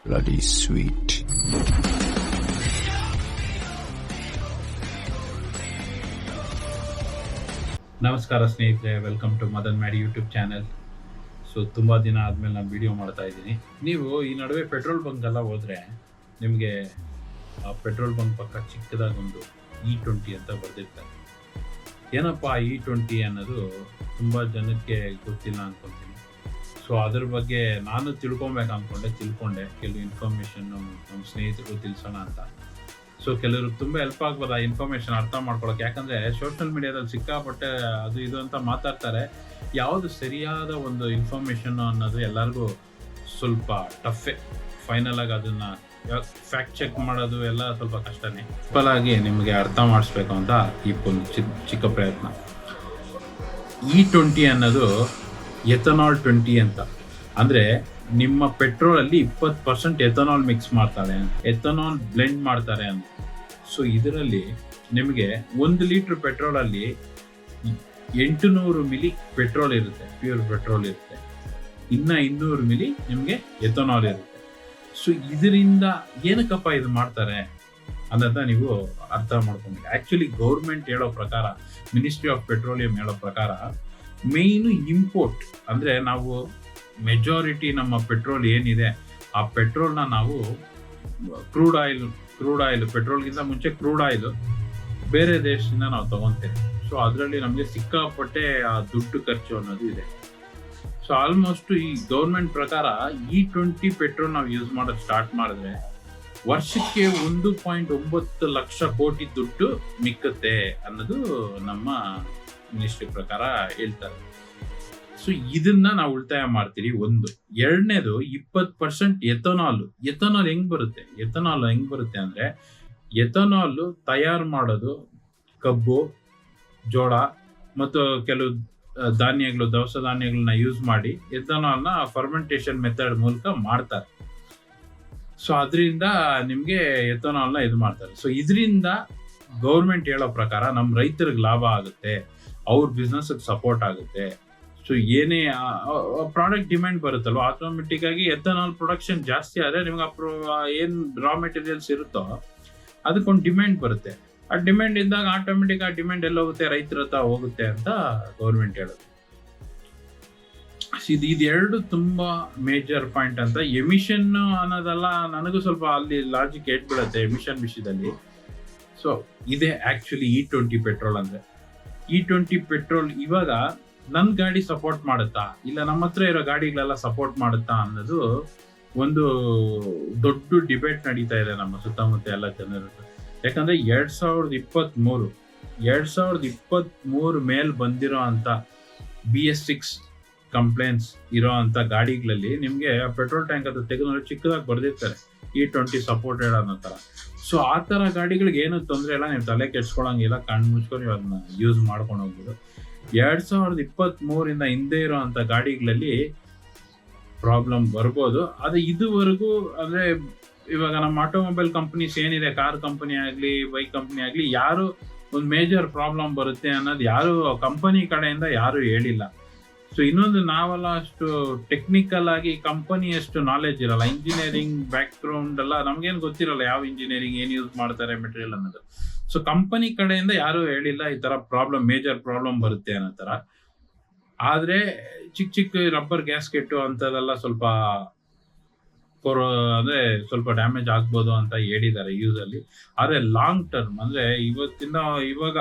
bloody sweet. ನಮಸ್ಕಾರ ಸ್ನೇಹಿತರೆ, welcome to Madan Maddy YouTube channel. So ತುಂಬ ದಿನ ಆದಮೇಲೆ ನಾನು ವಿಡಿಯೋ ಮಾಡ್ತಾ ಇದ್ದೀನಿ. ನೀವು ಈ ನಡುವೆ ಪೆಟ್ರೋಲ್ ಬಂಕ್ಗೆಲ್ಲ ಹೋದರೆ ನಿಮಗೆ ಆ ಪೆಟ್ರೋಲ್ ಬಂಕ್ ಪಕ್ಕ ಚಿಕ್ಕದಾಗೊಂದು E20 ಅಂತ ಬರೆದಿರ್ತಾರೆ. ಏನಪ್ಪ E20 ಅನ್ನೋದು ತುಂಬ ಜನಕ್ಕೆ ಗೊತ್ತಿಲ್ಲ ಅಂದ್ಕೊತೀನಿ. ಸೊ ಅದ್ರ ಬಗ್ಗೆ ನಾನು ತಿಳ್ಕೊಬೇಕು ತಿಳ್ಕೊಂಡೆ ಕೆಲವು ಇನ್ಫಾರ್ಮೇಷನ್ನು ನಮ್ಮ ಸ್ನೇಹಿತರಿಗೂ ತಿಳಿಸೋಣ ಅಂತ. ಸೊ ಕೆಲವ್ರಿಗೆ ತುಂಬ ಹೆಲ್ಪ್ ಆಗ್ಬೋದು ಆ ಇನ್ಫಾರ್ಮೇಷನ್ ಅರ್ಥ ಮಾಡ್ಕೊಳಕ್ಕೆ. ಯಾಕಂದರೆ ಸೋಷಿಯಲ್ ಮೀಡಿಯಾದಲ್ಲಿ ಸಿಕ್ಕಾಪಟ್ಟೆ ಅದು ಇದು ಅಂತ ಮಾತಾಡ್ತಾರೆ. ಯಾವುದು ಸರಿಯಾದ ಒಂದು ಇನ್ಫಾರ್ಮೇಷನ್ನು ಅನ್ನೋದು ಎಲ್ಲರಿಗೂ ಸ್ವಲ್ಪ ಟಫೇ. ಫೈನಲ್ ಆಗಿ ಅದನ್ನು ಫ್ಯಾಕ್ಟ್ ಚೆಕ್ ಮಾಡೋದು ಎಲ್ಲ ಸ್ವಲ್ಪ ಕಷ್ಟನೇ. ಸಿಂಪಲ್ ಆಗಿ ನಿಮಗೆ ಅರ್ಥ ಮಾಡಿಸ್ಬೇಕು ಅಂತ ಈ ಒಂದು ಚಿಕ್ಕ ಪ್ರಯತ್ನ. E20 ಅನ್ನೋದು ಎಥನಾಲ್ 20 ಅಂತ. ಅಂದರೆ ನಿಮ್ಮ ಪೆಟ್ರೋಲಲ್ಲಿ 20% ಎಥನಾಲ್ ಮಿಕ್ಸ್ ಮಾಡ್ತಾರೆ, ಎಥನಾಲ್ ಬ್ಲೆಂಡ್ ಮಾಡ್ತಾರೆ ಅಂತ. ಸೊ ಇದರಲ್ಲಿ ನಿಮಗೆ 1 ಲೀಟ್ರ್ ಪೆಟ್ರೋಲಲ್ಲಿ 800 ಮಿಲಿ ಪೆಟ್ರೋಲ್ ಇರುತ್ತೆ, ಪ್ಯೂರ್ ಪೆಟ್ರೋಲ್ ಇರುತ್ತೆ. ಇನ್ನು 200 ಮಿಲಿ ನಿಮಗೆ ಎಥನಾಲ್ ಇರುತ್ತೆ. ಸೊ ಇದರಿಂದ ಏನಕ್ಕಪ್ಪ ಇದು ಮಾಡ್ತಾರೆ ಅನ್ನೋದನ್ನ ನೀವು ಅರ್ಥ ಮಾಡ್ಕೊಂಡ್ರಿ. ಆ್ಯಕ್ಚುಲಿ ಗೌರ್ಮೆಂಟ್ ಹೇಳೋ ಪ್ರಕಾರ, ಮಿನಿಸ್ಟ್ರಿ ಆಫ್ ಪೆಟ್ರೋಲಿಯಂ ಹೇಳೋ ಪ್ರಕಾರ, ಮೇಯ್ನು ಇಂಪೋರ್ಟ್ ಅಂದರೆ ನಾವು ಮೆಜಾರಿಟಿ ನಮ್ಮ ಪೆಟ್ರೋಲ್ ಏನಿದೆ ಆ ಪೆಟ್ರೋಲ್ನ ನಾವು ಕ್ರೂಡ್ ಆಯಿಲ್ ಪೆಟ್ರೋಲ್ಗಿಂತ ಮುಂಚೆ ಕ್ರೂಡ್ ಆಯಿಲ್ ಬೇರೆ ದೇಶದಿಂದ ನಾವು ತಗೊತೇವೆ. ಸೊ ಅದರಲ್ಲಿ ನಮಗೆ ಸಿಕ್ಕಾಪಟ್ಟೆ ಆ ದುಡ್ಡು ಖರ್ಚು ಅನ್ನೋದು ಇದೆ. ಸೊ ಆಲ್ಮೋಸ್ಟ್ ಈ ಗೌರ್ಮೆಂಟ್ ಪ್ರಕಾರ E20 ಪೆಟ್ರೋಲ್ ನಾವು ಯೂಸ್ ಮಾಡೋದು ಸ್ಟಾರ್ಟ್ ಮಾಡಿದ್ರೆ ವರ್ಷಕ್ಕೆ 1.9 ಲಕ್ಷ ಕೋಟಿ ದುಡ್ಡು ಮಿಕ್ಕುತ್ತೆ ಅನ್ನೋದು ನಮ್ಮ ಮಿನಿಸ್ಟ್ರಿ ಪ್ರಕಾರ ಹೇಳ್ತಾರೆ. ಸೊ ಇದನ್ನ ನಾವು ಉಳಿತಾಯ ಮಾಡ್ತೀರಿ. ಒಂದು. ಎರಡನೇದು 20% ಎಥನಾಲ್ ಹೆಂಗ್ ಬರುತ್ತೆ ಅಂದ್ರೆ, ಎಥನಾಲ್ ತಯಾರು ಮಾಡೋದು ಕಬ್ಬು, ಜೋಳ ಮತ್ತು ಕೆಲವು ಧಾನ್ಯಗಳು, ದವಸ ಧಾನ್ಯಗಳನ್ನ ಯೂಸ್ ಮಾಡಿ ಎಥನಾಲ್ನ ಫರ್ಮೆಂಟೇಷನ್ ಮೆಥಡ್ ಮೂಲಕ ಮಾಡ್ತಾರೆ. ಸೊ ಅದರಿಂದ ನಿಮಗೆ ಎಥನಾಲ್ನ ಇದು ಮಾಡ್ತಾರೆ. ಸೊ ಇದರಿಂದ ಗೌರ್ಮೆಂಟ್ ಹೇಳೋ ಪ್ರಕಾರ ನಮ್ಮ ರೈತರಿಗೆ ಲಾಭ ಆಗುತ್ತೆ, ಅವ್ರ ಬಿಸ್ನೆಸ್ಗೆ ಸಪೋರ್ಟ್ ಆಗುತ್ತೆ. ಸೊ ಏನೇ ಪ್ರಾಡಕ್ಟ್ ಡಿಮ್ಯಾಂಡ್ ಬರುತ್ತಲ್ವ, ಆಟೋಮೆಟಿಕ್ ಆಗಿ ಎಥನಾಲ್ ಪ್ರೊಡಕ್ಷನ್ ಜಾಸ್ತಿ ಆದರೆ ನಿಮ್ಗೆ ಏನು ರಾ ಮೆಟೀರಿಯಲ್ಸ್ ಇರುತ್ತೋ ಅದಕ್ಕೊಂದು ಡಿಮ್ಯಾಂಡ್ ಬರುತ್ತೆ. ಆ ಡಿಮ್ಯಾಂಡ್ ಇದ್ದಾಗ ಆಟೋಮೆಟಿಕ್ ಆ ಡಿಮ್ಯಾಂಡ್ ಎಲ್ಲ ಹೋಗುತ್ತೆ, ರೈತರ ಹತ್ರ ಹೋಗುತ್ತೆ ಅಂತ ಗೌರ್ಮೆಂಟ್ ಹೇಳೋದು. ಇದೆರಡು ತುಂಬಾ ಮೇಜರ್ ಪಾಯಿಂಟ್ ಅಂತ. ಎಮಿಷನ್ ಅನ್ನೋದೆಲ್ಲ ನನಗೂ ಸ್ವಲ್ಪ ಅಲ್ಲಿ ಲಾಜಿಕ್ ಬೀಳುತ್ತೆ ಎಮಿಷನ್ ವಿಷಯದಲ್ಲಿ. ಸೊ ಇದೇ ಆಕ್ಚುಲಿ E20 ಪೆಟ್ರೋಲ್ ಅಂದ್ರೆ. E20 ಪೆಟ್ರೋಲ್ ಇವಾಗ ನನ್ನ ಗಾಡಿ ಸಪೋರ್ಟ್ ಮಾಡುತ್ತಾ ಇಲ್ಲ ನಮ್ಮ ಹತ್ರ ಇರೋ ಗಾಡಿಗಳೆಲ್ಲ ಸಪೋರ್ಟ್ ಮಾಡುತ್ತಾ ಅನ್ನೋದು ಒಂದು ದೊಡ್ಡ ಡಿಬೇಟ್ ನಡೀತಾ ಇದೆ ನಮ್ಮ ಸುತ್ತಮುತ್ತ ಎಲ್ಲ ಜನರು. ಯಾಕಂದ್ರೆ 2023 ಮೇಲ್ ಬಂದಿರೋ ಅಂತ BS6 ಕಂಪ್ಲೇಂಟ್ಸ್ ಇರೋ ಅಂತ ಗಾಡಿಗಳಲ್ಲಿ ನಿಮ್ಗೆ ಪೆಟ್ರೋಲ್ ಟ್ಯಾಂಕ್ ಅದು ತೆಗೆದು ಚಿಕ್ಕದಾಗಿ ಬರ್ದಿರ್ತಾರೆ E20 ಸಪೋರ್ಟೆಡ್ ಅನ್ನೋ ತರ. ಸೊ ಆ ತರ ಗಾಡಿಗಳಿಗೆ ಏನು ತೊಂದರೆ ಇಲ್ಲ, ನೀವು ತಲೆ ಕೆಡ್ಸ್ಕೊಳಂಗಿಲ್ಲ, ಕಣ್ಣು ಮುಚ್ಕೊಂಡು ನೀವು ಅದನ್ನ ಯೂಸ್ ಮಾಡ್ಕೊಂಡು ಹೋಗ್ಬೋದು. 2023 ಹಿಂದೆ ಇರೋ ಅಂತ ಗಾಡಿಗಳಲ್ಲಿ ಪ್ರಾಬ್ಲಮ್ ಬರ್ಬೋದು. ಅದು ಇದುವರೆಗೂ ಅಂದ್ರೆ ಇವಾಗ ನಮ್ಮ ಆಟೋಮೊಬೈಲ್ ಕಂಪನೀಸ್ ಏನಿದೆ, ಕಾರ್ ಕಂಪನಿ ಆಗಲಿ ಬೈಕ್ ಕಂಪನಿ ಆಗಲಿ, ಯಾರು ಒಂದು ಮೇಜರ್ ಪ್ರಾಬ್ಲಮ್ ಬರುತ್ತೆ ಅನ್ನೋದು ಯಾರು ಕಂಪನಿ ಕಡೆಯಿಂದ ಯಾರು ಹೇಳಿಲ್ಲ. ಸೊ ಇನ್ನೊಂದು, ನಾವೆಲ್ಲ ಅಷ್ಟು ಟೆಕ್ನಿಕಲ್ ಆಗಿ ಕಂಪನಿ ಅಷ್ಟು ನಾಲೆಜ್ ಇರಲ್ಲ, ಇಂಜಿನಿಯರಿಂಗ್ ಬ್ಯಾಕ್ ಗ್ರೌಂಡ್ ಎಲ್ಲ ನಮ್ಗೇನು ಗೊತ್ತಿರಲ್ಲ, ಯಾವ ಇಂಜಿನಿಯರಿಂಗ್ ಏನು ಯೂಸ್ ಮಾಡ್ತಾರೆ ಮೆಟೀರಿಯಲ್ ಅನ್ನೋದು. ಸೊ ಕಂಪನಿ ಕಡೆಯಿಂದ ಯಾರು ಹೇಳಿಲ್ಲ ಈ ತರ ಪ್ರಾಬ್ಲಮ್, ಮೇಜರ್ ಪ್ರಾಬ್ಲಮ್ ಬರುತ್ತೆ ಅನ್ನೋ ತರ. ಆದ್ರೆ ಚಿಕ್ಕ ರಬ್ಬರ್ ಗ್ಯಾಸ್ಕೆಟ್ ಅಂತದೆಲ್ಲ ಸ್ವಲ್ಪ ಅಂದ್ರೆ ಸ್ವಲ್ಪ ಡ್ಯಾಮೇಜ್ ಆಗ್ಬೋದು ಅಂತ ಹೇಳಿದ್ದಾರೆ ಯೂಸ್ ಅಲ್ಲಿ. ಆದ್ರೆ ಲಾಂಗ್ ಟರ್ಮ್ ಅಂದ್ರೆ ಇವಾಗ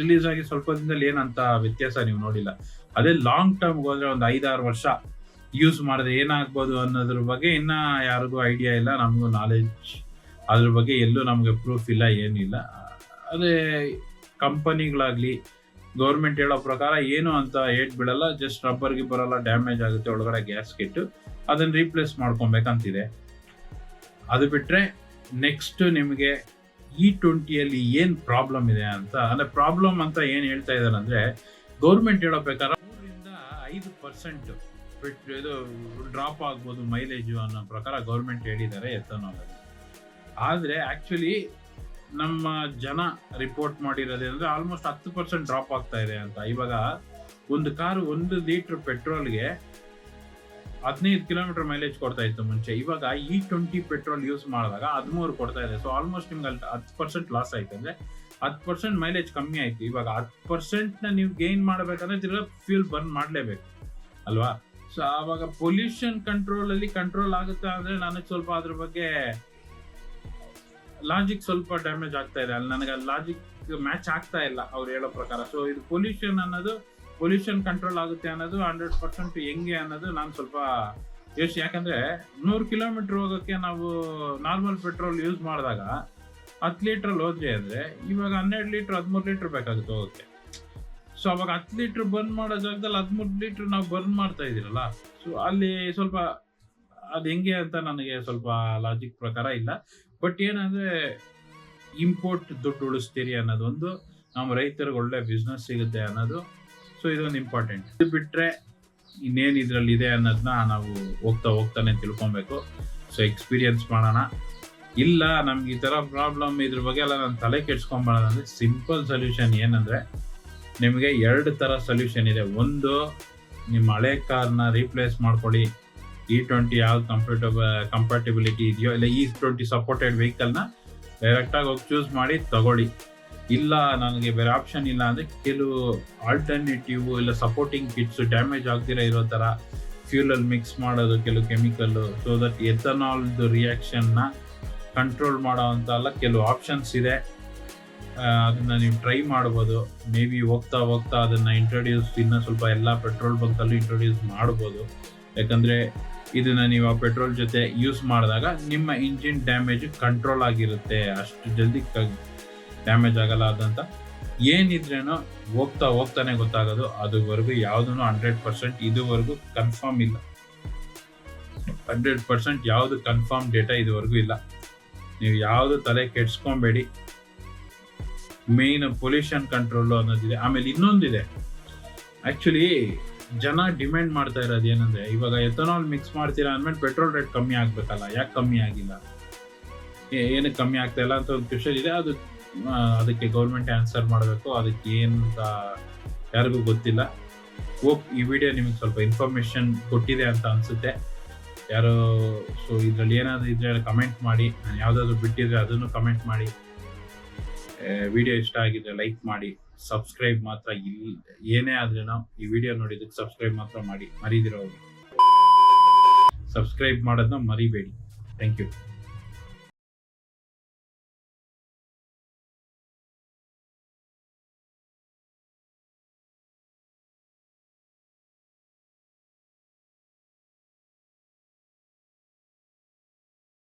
ರಿಲೀಸ್ ಆಗಿ ಸ್ವಲ್ಪ ದಿನದಲ್ಲಿ ಏನಂತ ವ್ಯತ್ಯಾಸ ನೀವು ನೋಡಿಲ್ಲ. ಅದೇ ಲಾಂಗ್ ಟರ್ಮ್ ಹೋದ್ರೆ ಒಂದು 5-6 ವರ್ಷ ಯೂಸ್ ಮಾಡಿದ್ರೆ ಏನಾಗ್ಬೋದು ಅನ್ನೋದ್ರ ಬಗ್ಗೆ ಇನ್ನ ಯಾರಿಗೂ ಐಡಿಯಾ ಇಲ್ಲ, ನಮಗೂ ನಾಲೆಜ್ ಅದ್ರ ಬಗ್ಗೆ ಎಲ್ಲೂ ನಮ್ಗೆ ಪ್ರೂಫ್ ಇಲ್ಲ, ಏನಿಲ್ಲ. ಅದೇ ಕಂಪನಿಗಳಾಗ್ಲಿ ಗೌರ್ಮೆಂಟ್ ಹೇಳೋ ಪ್ರಕಾರ ಏನು ಅಂತ ಬೀಳಲ್ಲ, ಜಸ್ಟ್ ರಬ್ಬರ್ಗೆ ಬರಲ್ಲ, ಡ್ಯಾಮೇಜ್ ಆಗುತ್ತೆ ಒಳಗಡೆ ಗ್ಯಾಸ್ಕೆಟ್, ಅದನ್ನ ರೀಪ್ಲೇಸ್ ಮಾಡ್ಕೊಬೇಕಂತಿದೆ. ಅದು ಬಿಟ್ರೆ ನೆಕ್ಸ್ಟ್ ನಿಮಗೆ E20 ಏನ್ ಪ್ರಾಬ್ಲಮ್ ಇದೆ ಅಂತ, ಅಂದ್ರೆ ಪ್ರಾಬ್ಲಮ್ ಅಂತ ಏನ್ ಹೇಳ್ತಾ ಇದ್ದಾರೆ ಅಂದ್ರೆ, ಗೌರ್ಮೆಂಟ್ ಹೇಳೋ ಪ್ರಕಾರ 3-5% ಇದು ಡ್ರಾಪ್ ಆಗ್ಬೋದು ಮೈಲೇಜ್ ಅನ್ನೋ ಪ್ರಕಾರ ಗೌರ್ಮೆಂಟ್ ಹೇಳಿದ್ದಾರೆ ಎಥನಾಲ್ ಅಲ್ಲಿ. ಆದ್ರೆ ಆಕ್ಚುಲಿ ನಮ್ಮ ಜನ ರಿಪೋರ್ಟ್ ಮಾಡಿರೋದೇ ಅಂದ್ರೆ ಆಲ್ಮೋಸ್ಟ್ 10% ಡ್ರಾಪ್ ಆಗ್ತಾ ಇದೆ ಅಂತ. ಇವಾಗ ಒಂದು ಕಾರು 1 ಲೀಟರ್ ಪೆಟ್ರೋಲ್ಗೆ 15 ಕಿಲೋಮೀಟರ್ ಮೈಲೇಜ್ ಕೊಡ್ತಾ ಇತ್ತು ಮುಂಚೆ. ಇವಾಗ E20 ಪೆಟ್ರೋಲ್ ಯೂಸ್ ಮಾಡಿದಾಗ 13 ಕೊಡ್ತಾ ಇದೆ. ಸೊ ಆಲ್ಮೋಸ್ಟ್ ನಿಮ್ಗೆ ಅಲ್ಲಿ 10% ಲಾಸ್ ಆಯ್ತು. ಅಂದ್ರೆ 10% ಮೈಲೇಜ್ ಕಮ್ಮಿ ಆಯ್ತು. ಇವಾಗ 10% ನೀವು ಗೇನ್ ಮಾಡಬೇಕಂದ್ರೆ ತಿರ್ಗಾ ಫ್ಯೂಲ್ ಬರ್ನ್ ಮಾಡಲೇಬೇಕು ಅಲ್ವಾ. ಸೊ ಆವಾಗ ಪೊಲ್ಯೂಷನ್ ಕಂಟ್ರೋಲ್ ಆಗುತ್ತೆ ಅಂದ್ರೆ ನನಗೆ ಸ್ವಲ್ಪ ಅದ್ರ ಬಗ್ಗೆ ಲಾಜಿಕ್ ಸ್ವಲ್ಪ ಡ್ಯಾಮೇಜ್ ಆಗ್ತಾ ಇದೆ. ಅಲ್ಲಿ ನನಗೆ ಲಾಜಿಕ್ ಮ್ಯಾಚ್ ಆಗ್ತಾ ಇಲ್ಲ ಅವ್ರು ಹೇಳೋ ಪ್ರಕಾರ. ಸೊ ಇದು ಪೊಲ್ಯೂಷನ್ ಕಂಟ್ರೋಲ್ ಆಗುತ್ತೆ ಅನ್ನೋದು 100% ಹೆಂಗೆ ಅನ್ನೋದು ನಾನು ಸ್ವಲ್ಪ ಯೋಚನೆ. ಯಾಕಂದ್ರೆ 100 ಕಿಲೋಮೀಟರ್ ಹೋಗೋಕ್ಕೆ ನಾವು ನಾರ್ಮಲ್ ಪೆಟ್ರೋಲ್ ಯೂಸ್ ಮಾಡಿದಾಗ 10 ಲೀಟ್ರಲ್ಲಿ ಹೋದ್ರಿ ಅಂದ್ರೆ ಇವಾಗ 12 ಲೀಟರ್ 13 ಲೀಟರ್ ಬೇಕಾಗುತ್ತೆ ಹೋಗೋಕ್ಕೆ. ಸೊ ಅವಾಗ 10 ಲೀಟರ್ ಬರ್ನ್ ಮಾಡೋ ಜಾಗದಲ್ಲಿ 13 ಲೀಟರ್ ನಾವು ಬರ್ನ್ ಮಾಡ್ತಾ ಇದೀರಲ್ಲ. ಸೊ ಅಲ್ಲಿ ಸ್ವಲ್ಪ ಅದು ಹೆಂಗೆ ಅಂತ ನನಗೆ ಸ್ವಲ್ಪ ಲಾಜಿಕ್ ಪ್ರಕಾರ ಇಲ್ಲ. ಬಟ್ ಏನಂದ್ರೆ ಇಂಪೋರ್ಟ್ ದುಡ್ಡು ಉಳಿಸ್ತೀರಿ ಅನ್ನೋದು ಒಂದು, ನಮ್ಮ ರೈತರಿಗೆ ಒಳ್ಳೆ ಬಿಸ್ನೆಸ್ ಸಿಗುತ್ತೆ ಅನ್ನೋದು. ಸೊ ಇದೊಂದು ಇಂಪಾರ್ಟೆಂಟ್. ಇದು ಬಿಟ್ರೆ ಇನ್ನೇನು ಇದ್ರಲ್ಲಿ ಇದೆ ಅನ್ನೋದನ್ನ ನಾವು ಹೋಗ್ತಾನೆ ತಿಳ್ಕೊಬೇಕು. ಸೊ ಎಕ್ಸ್ಪೀರಿಯನ್ಸ್ ಮಾಡೋಣ. ಇಲ್ಲ ನಮ್ಗೆ ಈ ತರ ಪ್ರಾಬ್ಲಮ್ ಇದ್ರ ಬಗ್ಗೆ ಎಲ್ಲ ನಾನು ತಲೆ ಕೆಡ್ಸ್ಕೊಂಬಾರ್ದು ಅಂದ್ರೆ ಸಿಂಪಲ್ ಸೊಲ್ಯೂಷನ್ ಏನಂದ್ರೆ, ನಿಮಗೆ 2 ತರ ಸೊಲ್ಯೂಷನ್ ಇದೆ. ಒಂದು, ನಿಮ್ಮ ಹಳೆ ಕಾರ್ನ ರೀಪ್ಲೇಸ್ ಮಾಡ್ಕೊಳ್ಳಿ. E20 ಯಾವ್ದು ಕಂಫರ್ಟಬಿಲಿಟಿ ಇದೆಯೋ, ಇಲ್ಲ E20 ಸಪೋರ್ಟೆಡ್ ವೆಹಿಕಲ್ನ ಡೈರೆಕ್ಟಾಗಿ ಹೋಗಿ ಚೂಸ್ ಮಾಡಿ ತಗೊಳ್ಳಿ. ಇಲ್ಲ ನನಗೆ ಬೇರೆ ಆಪ್ಷನ್ ಇಲ್ಲ ಅಂದರೆ ಕೆಲವು ಆಲ್ಟರ್ನೇಟಿವ್ ಇಲ್ಲ ಸಪೋರ್ಟಿಂಗ್ ಕಿಟ್ಸ್ ಡ್ಯಾಮೇಜ್ ಆಗ್ದಿರ ಇರೋ ಥರ ಫ್ಯೂಲಲ್ಲಿ ಮಿಕ್ಸ್ ಮಾಡೋದು ಕೆಲವು ಕೆಮಿಕಲ್ಲು, ಸೊ ದಟ್ ಎಥನಾಲ್ದು ರಿಯಾಕ್ಷನ್ನ ಕಂಟ್ರೋಲ್ ಮಾಡೋ ಅಂತ ಎಲ್ಲ ಕೆಲವು ಆಪ್ಷನ್ಸ್ ಇದೆ. ಅದನ್ನು ನೀವು ಟ್ರೈ ಮಾಡ್ಬೋದು. ಮೇ ಬಿ ಹೋಗ್ತಾ ಅದನ್ನು ಇನ್ನೂ ಸ್ವಲ್ಪ ಎಲ್ಲ ಪೆಟ್ರೋಲ್ ಬಂಕಲ್ಲೂ ಇಂಟ್ರೊಡ್ಯೂಸ್ ಮಾಡ್ಬೋದು. ಯಾಕಂದರೆ ಇದನ್ನು ನೀವು ಆ ಪೆಟ್ರೋಲ್ ಜೊತೆ ಯೂಸ್ ಮಾಡಿದಾಗ ನಿಮ್ಮ ಇಂಜಿನ್ ಡ್ಯಾಮೇಜ್ ಕಂಟ್ರೋಲ್ ಆಗಿರುತ್ತೆ, ಅಷ್ಟು ಜಲ್ದಿ ಡ್ಯಾಮೇಜ್ ಆಗಲ್ಲ. ಅದಂತ ಏನಿದ್ರೇನೋ ಹೋಗ್ತಾನೆ ಗೊತ್ತಾಗೋದು. ಅದುವರೆಗೂ ಯಾವುದೂ 100% ಇದುವರೆಗೂ ಕನ್ಫರ್ಮ್ ಇಲ್ಲ. 100% ಯಾವುದು ಕನ್ಫರ್ಮ್ ಡೇಟಾ ಇದುವರೆಗೂ ಇಲ್ಲ. ನೀವು ಯಾವುದು ತಲೆ ಕೆಡ್ಸ್ಕೊಬೇಡಿ. ಮೇನ್ ಪೊಲ್ಯೂಷನ್ ಕಂಟ್ರೋಲು ಅನ್ನೋದಿದೆ. ಆಮೇಲೆ ಇನ್ನೊಂದಿದೆ, ಆ್ಯಕ್ಚುಲಿ ಜನ ಡಿಮ್ಯಾಂಡ್ ಮಾಡ್ತಾ ಇರೋದು ಏನಂದರೆ, ಇವಾಗ ಎಥನಾಲ್ ಮಿಕ್ಸ್ ಮಾಡ್ತೀರಾ ಅಂದಮೇಲೆ ಪೆಟ್ರೋಲ್ ರೇಟ್ ಕಮ್ಮಿ ಆಗಬೇಕಲ್ಲ, ಯಾಕೆ ಕಮ್ಮಿ ಆಗಿಲ್ಲ, ಏನಕ್ಕೆ ಕಮ್ಮಿ ಆಗ್ತಾ ಇಲ್ಲ ಅಂತ ಒಂದು ಕ್ವೆಶ್ಚನ್ ಇದೆ. ಅದಕ್ಕೆ ಗೌರ್ಮೆಂಟ್ ಆನ್ಸರ್ ಮಾಡಬೇಕು. ಅದಕ್ಕೆ ಏನಂತ ಯಾರಿಗೂ ಗೊತ್ತಿಲ್ಲ. ಈ ವಿಡಿಯೋ ನಿಮಗೆ ಸ್ವಲ್ಪ ಇನ್ಫಾರ್ಮೇಷನ್ ಕೊಟ್ಟಿದೆ ಅಂತ ಅನಿಸುತ್ತೆ ಯಾರೋ. ಸೊ ಇದರಲ್ಲಿ ಏನಾದರೂ ಇದ್ರೆ ಕಮೆಂಟ್ ಮಾಡಿ. ನಾನು ಯಾವುದಾದ್ರು ಬಿಟ್ಟಿದ್ರೆ ಅದನ್ನು ಕಮೆಂಟ್ ಮಾಡಿ. ವಿಡಿಯೋ ಇಷ್ಟ ಆಗಿದ್ರೆ ಲೈಕ್ ಮಾಡಿ. ಸಬ್ಸ್ಕ್ರೈಬ್ ಮಾತ್ರ ಏನೇ ಆದ್ರೂ ಈ ವಿಡಿಯೋ ನೋಡಿದಕ್ಕೆ ಸಬ್ಸ್ಕ್ರೈಬ್ ಮಾತ್ರ ಮಾಡಿ. ಮರಿದಿರೋ ಸಬ್ಸ್ಕ್ರೈಬ್ ಮಾಡೋದನ್ನ ಮರಿಬೇಡಿ. Thank you.